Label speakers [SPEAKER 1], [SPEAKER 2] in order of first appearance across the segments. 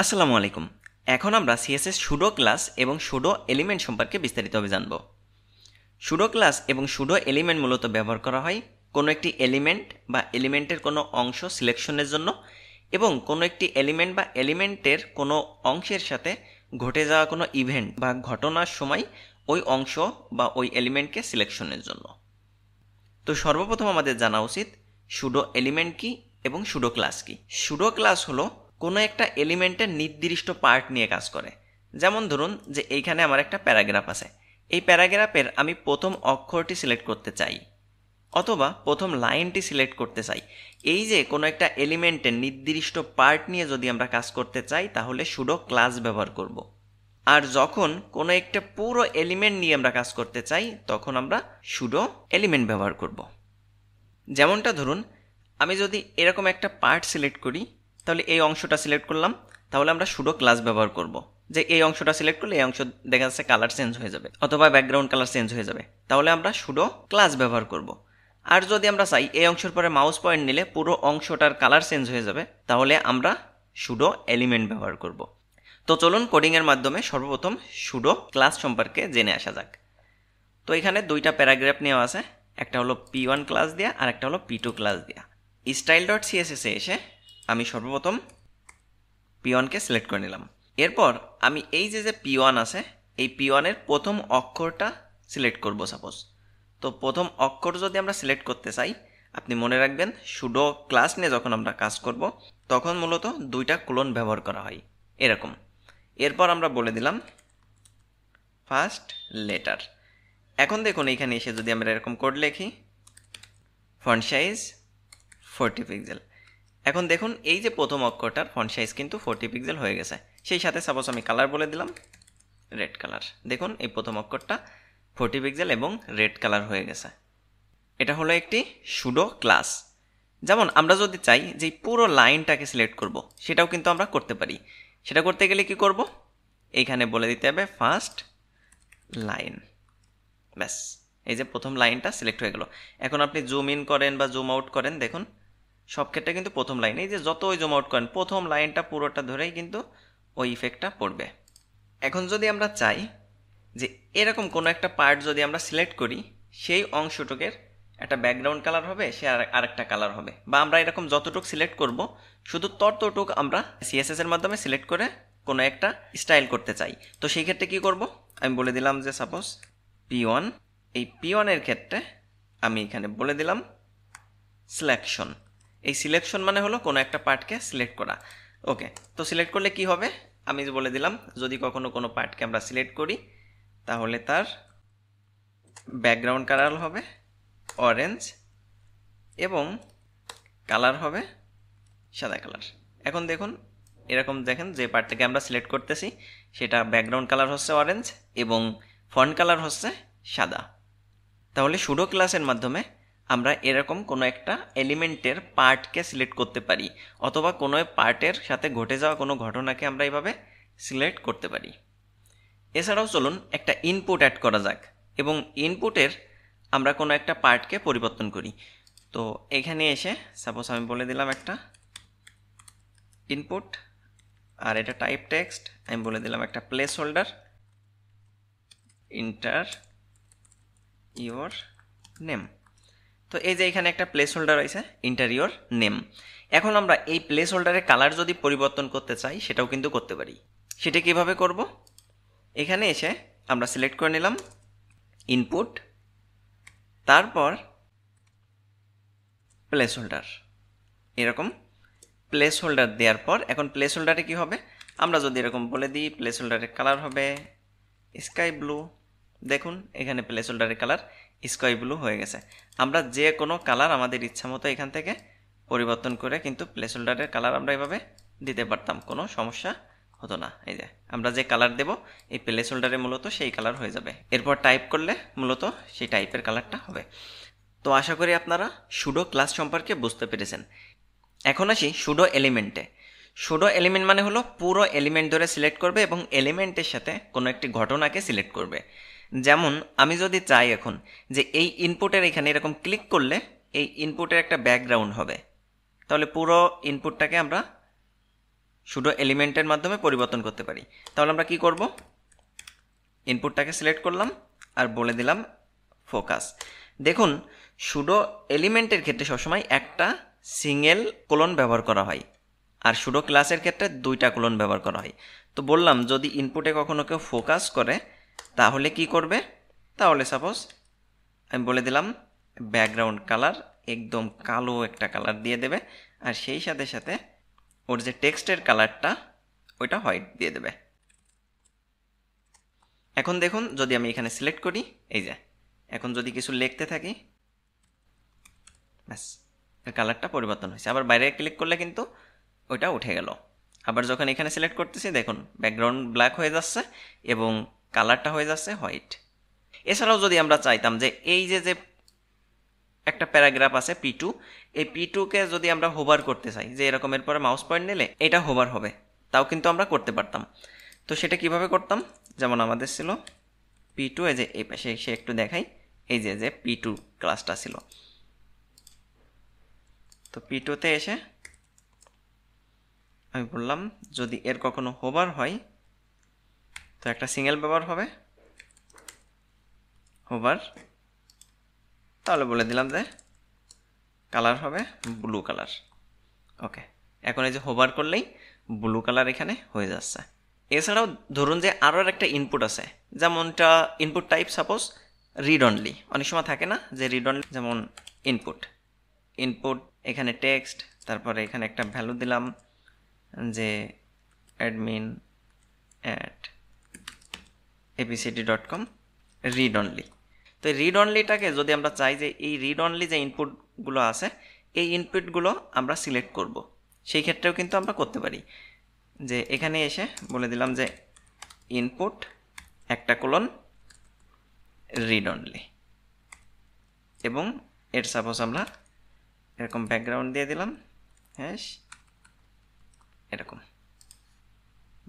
[SPEAKER 1] আসসালামু আলাইকুম। এখন আমরা সিএসএস সুডো ক্লাস এবং সুডো এলিমেন্ট সম্পর্কে বিস্তারিতভাবে জানব। সুডো ক্লাস এবং সুডো এলিমেন্ট মূলত ব্যবহার করা হয় কোনো একটি এলিমেন্ট বা এলিমেন্টের কোনো অংশ সিলেকশনের জন্য এবং কোনো একটি এলিমেন্ট বা এলিমেন্টের কোনো অংশের সাথে ঘটে যাওয়া কোনো ইভেন্ট বা ঘটনার সময় ওই অংশ বা ওই এলিমেন্টকে সিলেকশনের জন্য। তো সর্বপ্রথম আমাদের জানা উচিত সুডো এলিমেন্ট কি এবং সুডো ক্লাস কি। সুডো ক্লাস হলো কোনো একটা এলিমেন্টের নির্দিষ্ট পার্ট নিয়ে কাজ করে। যেমন ধরুন যে এইখানে আমার একটা প্যারাগ্রাফ আছে, এই প্যারাগ্রাফের আমি প্রথম অক্ষরটি সিলেক্ট করতে চাই অথবা প্রথম লাইনটি সিলেক্ট করতে চাই। এই যে কোনো একটা এলিমেন্টের নির্দিষ্ট পার্ট নিয়ে যদি আমরা কাজ করতে চাই তাহলে সুডো ক্লাস ব্যবহার করব। আর যখন কোনো একটা পুরো এলিমেন্ট নিয়ে আমরা কাজ করতে চাই তখন আমরা সুডো এলিমেন্ট ব্যবহার করব। যেমনটা ধরুন আমি যদি এরকম একটা পার্ট সিলেক্ট করি, তাহলে এই অংশটা সিলেক্ট করলাম, তাহলে আমরা সুডো ক্লাস ব্যবহার করব। যে এই অংশটা সিলেক্ট করলে এই অংশ দেখা যাচ্ছে কালার চেঞ্জ হয়ে যাবে অথবা ব্যাকগ্রাউন্ড কালার চেঞ্জ হয়ে যাবে, তাহলে আমরা সুডো ক্লাস ব্যবহার করব। আর যদি আমরা চাই এই অংশের পরে মাউস পয়েন্ট নিলে পুরো অংশটার কালার চেঞ্জ হয়ে যাবে, তাহলে আমরা সুডো এলিমেন্ট ব্যবহার করব। তো চলুন কোডিংয়ের মাধ্যমে সর্বপ্রথম সুডো ক্লাস সম্পর্কে জেনে আসা যাক। তো এখানে দুইটা প্যারাগ্রাফ নেওয়া আছে, একটা হলো P1 ক্লাস দেওয়া আর একটা হলো P2 ক্লাস দেওয়া। style.css এ এসে আমি সর্বপ্রথম P1কে সিলেক্ট করে নিলাম। এরপর আমি এই যে P1 আছে এই P1 এর প্রথম অক্ষরটা সিলেক্ট করব সাপোজ। তো প্রথম অক্ষর যদি আমরা সিলেক্ট করতে চাই, আপনি মনে রাখবেন সুডো ক্লাস নিয়ে যখন আমরা কাজ করব তখন মূলত দুইটা ক্লোন ব্যবহার করা হয় এরকম। এরপর আমরা বলে দিলাম ফার্স্ট লেটার। এখন দেখুন এখানে এসে যদি আমরা এরকম কোড লিখি ফন্ট সাইজ 40 পিক্সেল, এখন দেখুন এই যে প্রথম অক্ষরটার ফন্ট সাইজ কিন্তু 40 পিক্সেল হয়ে গেছে। সেই সাথে সাপোজ আমি কালার বলে দিলাম রেড কালার, দেখুন এই প্রথম অক্ষরটা 40 পিক্সেল এবং রেড কালার হয়ে গেছে। এটা হলো একটি সুডো ক্লাস। যেমন আমরা যদি চাই যে পুরো লাইনটাকে সিলেক্ট করব, সেটাও কিন্তু আমরা করতে পারি। সেটা করতে গেলে কি করব, এইখানে বলে দিতে হবে ফার্স্ট লাইন, ব্যাস এই যে প্রথম লাইনটা সিলেক্ট হয়ে গেল। এখন আপনি জুম ইন করেন বা জুম আউট করেন, দেখুন সব ক্ষেত্রে কিন্তু প্রথম লাইন, এই যে যতই জুম আউট করেন প্রথম লাইনটা পুরোটা ধরেই কিন্তু ওই ইফেক্টটা পড়বে। এখন যদি আমরা চাই যে এরকম কোনো একটা পার্ট যদি আমরা সিলেক্ট করি, সেই অংশটুকের একটা ব্যাকগ্রাউন্ড কালার হবে, সে আরেকটা কালার হবে, বা আমরা এরকম যতটুক সিলেক্ট করব শুধু ততটুক আমরা সিএসএস এর মাধ্যমে সিলেক্ট করে কোনো একটা স্টাইল করতে চাই। তো সেই ক্ষেত্রে কি করব, আমি বলে দিলাম যে সাপোজ P1, এই P1 এর ক্ষেত্রে আমি এখানে বলে দিলাম সিলেকশন। এই সিলেকশন মানে হলো কোনো একটা পার্টকে সিলেক্ট করা। ওকে, তো সিলেক্ট করলে কি হবে, আমি বলে দিলাম যদি কখনো কোনো পার্টকে আমরা সিলেক্ট করি তাহলে তার ব্যাকগ্রাউন্ড কালার হবে অরেঞ্জ এবং কালার হবে সাদা কালার। এখন দেখুন এরকম দেখেন যে পার্টটাকে আমরা সিলেক্ট করতেছি সেটা ব্যাকগ্রাউন্ড কালার হচ্ছে অরেঞ্জ এবং ফন্ট কালার হচ্ছে সাদা। তাহলে সুডো ক্লাসের মাধ্যমে আমরা এরকম কোনো একটা এলিমেন্টের পার্টকে সিলেক্ট করতে পারি অথবা কোনো পার্টের সাথে ঘটে যাওয়া কোনো ঘটনাকে আমরা এইভাবে সিলেক্ট করতে পারি। এছাড়াও চলুন একটা ইনপুট অ্যাড করা যাক এবং ইনপুটের আমরা কোনো একটা পার্টকে পরিবর্তন করি। তো এখানে এসে সাপোজ আমি বলে দিলাম একটা ইনপুট, আর এটা টাইপ টেক্সট, আমি বলে দিলাম একটা place holder inter your name. তো এই যে এখানে একটা প্লেস হোল্ডার রয়েছে ইন্টার ইওর নেম। এখন আমরা এই প্লেস হোল্ডারের কালার যদি পরিবর্তন করতে চাই সেটাও কিন্তু করতে পারি। সেটা কিভাবে করব, এখানে এসে আমরা সিলেক্ট করে নিলাম ইনপুট, তারপর প্লেস হোল্ডার, এরকম প্লেস হোল্ডার দেওয়ার পর এখন প্লেস হোল্ডারে কী হবে, আমরা যদি এরকম বলে দিই প্লেস হোল্ডারের কালার হবে স্কাই ব্লু, দেখুন এখানে প্লেস হোল্ডারের কালার স্কাই ব্লু হয়ে গেছে। আমরা যে কোনো কালার আমাদের ইচ্ছা মতো এখান থেকে পরিবর্তন করে কিন্তু প্লেস হোল্ডারের কালার আমরা এভাবে দিতে পারতাম, কোনো সমস্যা হতো না। এই যে আমরা যে কালার দেব এই প্লেস হোল্ডারে মূলত সেই কালার হয়ে যাবে, এরপর টাইপ করলে মূলত সেই টাইপের কালারটা হবে। তো আশা করি আপনারা সুডো ক্লাস সম্পর্কে বুঝতে পেরেছেন। এখন আসি সুডো এলিমেন্টে। সুডো এলিমেন্ট মানে হলো পুরো এলিমেন্ট ধরে সিলেক্ট করবে এবং এলিমেন্টের সাথে কোনো একটি ঘটনাকে সিলেক্ট করবে। যেমন আমি যদি চাই এখন যে এই ইনপুটের এখানে এরকম ক্লিক করলে এই ইনপুটের একটা ব্যাকগ্রাউন্ড হবে, তাহলে পুরো ইনপুটটাকে আমরা সুডো এলিমেন্টের মাধ্যমে পরিবর্তন করতে পারি। তাহলে আমরা কি করব, ইনপুটটাকে সিলেক্ট করলাম আর বলে দিলাম ফোকাস। দেখুন সুডো এলিমেন্টের ক্ষেত্রে সবসময় একটা সিঙ্গেল কোলন ব্যবহার করা হয়, আর সুডো ক্লাসের ক্ষেত্রে দুইটা কোলন ব্যবহার করা হয়। তো বললাম যদি ইনপুটে কখনো কেউ ফোকাস করে তাহলে কি করবে, তাহলে সাপোজ আমি বলে দিলাম ব্যাকগ্রাউন্ড কালার একদম কালো একটা কালার দিয়ে দেবে, আর সেই সাথে সাথে ওর যে টেক্সটের কালারটা ওইটা হোয়াইট দিয়ে দেবে। এখন দেখুন যদি আমি এখানে সিলেক্ট করি, এই যে এখন যদি কিছু লিখতে থাকি, ব্যাস এর কালারটা পরিবর্তন হয়েছে। আবার বাইরে ক্লিক করলে কিন্তু ওইটা উঠে গেল। আবার যখন এখানে সিলেক্ট করতেছি দেখুন ব্যাকগ্রাউন্ড ব্ল্যাক হয়ে যাচ্ছে এবং কালারটা হয়ে যাচ্ছে হোয়াইট। এছাড়াও যদি আমরা চাইতাম যে এই যে একটা প্যারাগ্রাফ আছে P2, এই P2কে যদি আমরা হোভার করতে চাই, যে এরকমের পরে মাউস পয়েন্ট নিলে এটা হোভার হবে, তাও কিন্তু আমরা করতে পারতাম। তো সেটা কিভাবে করতাম, যেমন আমাদের ছিল P2, এই যে এই পাশে সে একটু দেখাই, এই যে P2 ক্লাসটা ছিল। তো P2তে এসে আমি বললাম যদি এর কখনো হোভার হয় তো একটা সিঙ্গেল ব্যবহার হবে হোভার, তাহলে বলে দিলাম যে কালার হবে ব্লু কালার। ওকে, এখন এই যে হোভার করলেই ব্লু কালার এখানে হয়ে যাচ্ছে। এছাড়াও ধরুন যে আরও একটা ইনপুট আছে, যেমনটা input type suppose read only, অনেক সময় থাকে না যে রিড অনলি, যেমন ইনপুট এখানে টেক্সট, তারপরে এখানে একটা ভ্যালু দিলাম যে admin @abcd.com রিড অনলি। তো এই রিড অনলিটাকে যদি আমরা চাই যে এই রিড অনলি যে ইনপুটগুলো আছে এই ইনপুটগুলো আমরা সিলেক্ট করব, সেই ক্ষেত্রেও কিন্তু আমরা করতে পারি। যে এখানে এসে বলে দিলাম যে ইনপুট একটা কোলন রিড অনলি, এবং এর সাপোজ আমরা এরকম ব্যাকগ্রাউন্ড দিয়ে দিলাম, হ্যাঁ এরকম,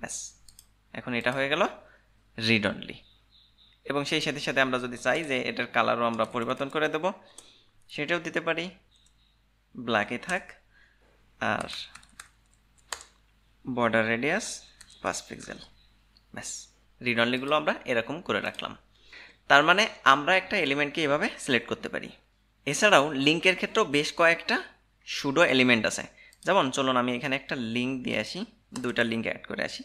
[SPEAKER 1] ব্যাস এখন এটা হয়ে গেল রিড অনলি। এবং সেই সাথে সাথে আমরা যদি চাই যে এটার কালারও আমরা পরিবর্তন করে দেব, সেটাও দিতে পারি, ব্ল্যাকে থাক, আর বর্ডার রেডিয়াস 5 পিক্সেল, ব্যাস রিড অনলিগুলো আমরা এরকম করে রাখলাম। তার মানে আমরা একটা এলিমেন্টকে এভাবে সিলেক্ট করতে পারি। এছাড়াও লিঙ্কের ক্ষেত্রেও বেশ কয়েকটা সুডো এলিমেন্ট আছে, যেমন চলুন আমি এখানে একটা লিঙ্ক দিয়ে আসি, দুইটা লিঙ্ক অ্যাড করে আসি।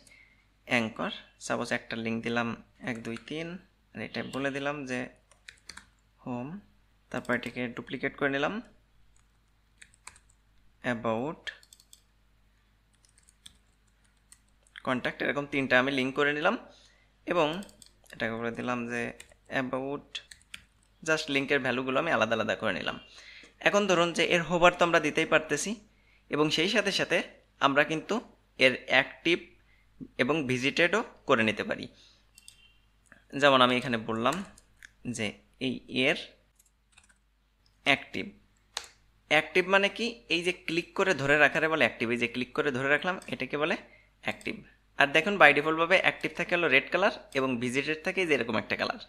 [SPEAKER 1] অ্যাঙ্কর সাপোজ একটা লিঙ্ক দিলাম 1 2 3, আর এটা বলে দিলাম যে হোম, তারপর এটাকে ডুপ্লিকেট করে নিলাম, অ্যাবাউট, কন্ট্যাক্ট, এরকম তিনটা আমি লিঙ্ক করে নিলাম এবং এটাকে বলে দিলাম যে অ্যাবাউট, জাস্ট লিঙ্কের ভ্যালুগুলো আমি আলাদা আলাদা করে নিলাম। এখন ধরুন যে এর হোভার তো আমরা দিতেই পারতেছি, এবং সেই সাথে সাথে আমরা কিন্তু এর অ্যাক্টিভ এবং ভিজিটেডও করে নিতে পারি। যেমন আমি এখানে বললাম যে এর অ্যাক্টিভ মানে কি, এই যে ক্লিক করে ধরে রাখারে বলে অ্যাক্টিভ, এই যে ক্লিক করে ধরে রাখলাম এটাকে বলে অ্যাক্টিভ। আর দেখুন বাই ডিফল্টভাবে অ্যাক্টিভ থাকে হলো রেড কালার এবং ভিজিটেড থাকে যে এরকম একটা কালার।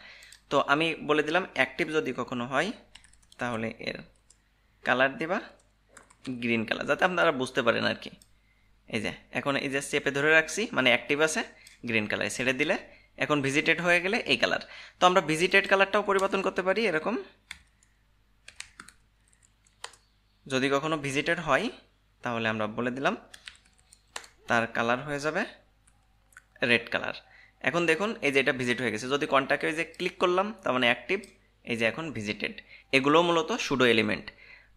[SPEAKER 1] তো আমি বলে দিলাম অ্যাক্টিভ যদি কখনো হয় তাহলে এর কালার দেবা গ্রিন কালার, যাতে আপনারা বুঝতে পারেন আর কি। এই যে এখন এই যে চেপে ধরে রাখছি মানে অ্যাক্টিভ আছে গ্রিন কালার, ছেড়ে দিলে এখন ভিজিটেড হয়ে গেলে এই কালার। তো আমরা ভিজিটেড কালারটাও পরিবর্তন করতে পারি এরকম, যদি কখনো ভিজিটেড হয় তাহলে আমরা বলে দিলাম তার কালার হয়ে যাবে রেড কালার। এখন দেখুন এই যে এটা ভিজিট হয়ে গেছে, যদি কন্টাক্টে ওই যে ক্লিক করলাম তার মানে অ্যাক্টিভ, এই যে এখন ভিজিটেড। এগুলো মূলত সুডো এলিমেন্ট।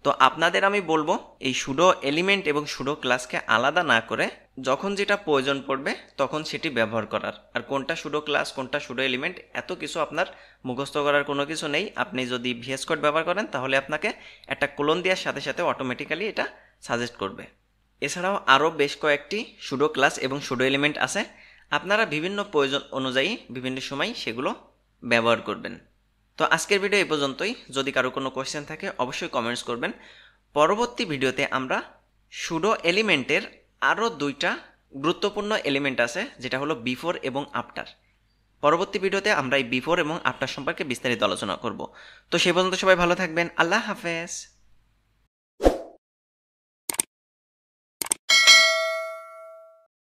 [SPEAKER 1] তো আপনাদের আমি বলবো এই সুডো এলিমেন্ট এবং সুডো ক্লাসকে আলাদা না করে যখন যেটা প্রয়োজন পড়বে তখন সেটি ব্যবহার করার। আর কোনটা সুডো ক্লাস কোনটা সুডো এলিমেন্ট এত কিছু আপনার মুখস্থ করার কোনো কিছু নেই। আপনি যদি ভিএস কোড ব্যবহার করেন তাহলে আপনাকে একটা কোলন দেওয়ার সাথে সাথে অটোমেটিক্যালি এটা সাজেস্ট করবে। এছাড়াও আরও বেশ কয়েকটি সুডো ক্লাস এবং সুডো এলিমেন্ট আছে, আপনারা বিভিন্ন প্রয়োজন অনুযায়ী বিভিন্ন সময় সেগুলো ব্যবহার করবেন। তো আজকের ভিডিও এই পর্যন্তই। যদি কারো কোনো কোয়েশ্চেন থাকে অবশ্যই কমেন্টস করবেন। পরবর্তী ভিডিওতে আমরা সুডো এলিমেন্টের আরও দুইটা গুরুত্বপূর্ণ এলিমেন্ট আছে, যেটা হলো বিফোর এবং আফটার। পরবর্তী ভিডিওতে আমরা এই বিফোর এবং আফটার সম্পর্কে বিস্তারিত আলোচনা করব। তো সেই পর্যন্ত সবাই ভালো থাকবেন। আল্লাহ হাফেজ।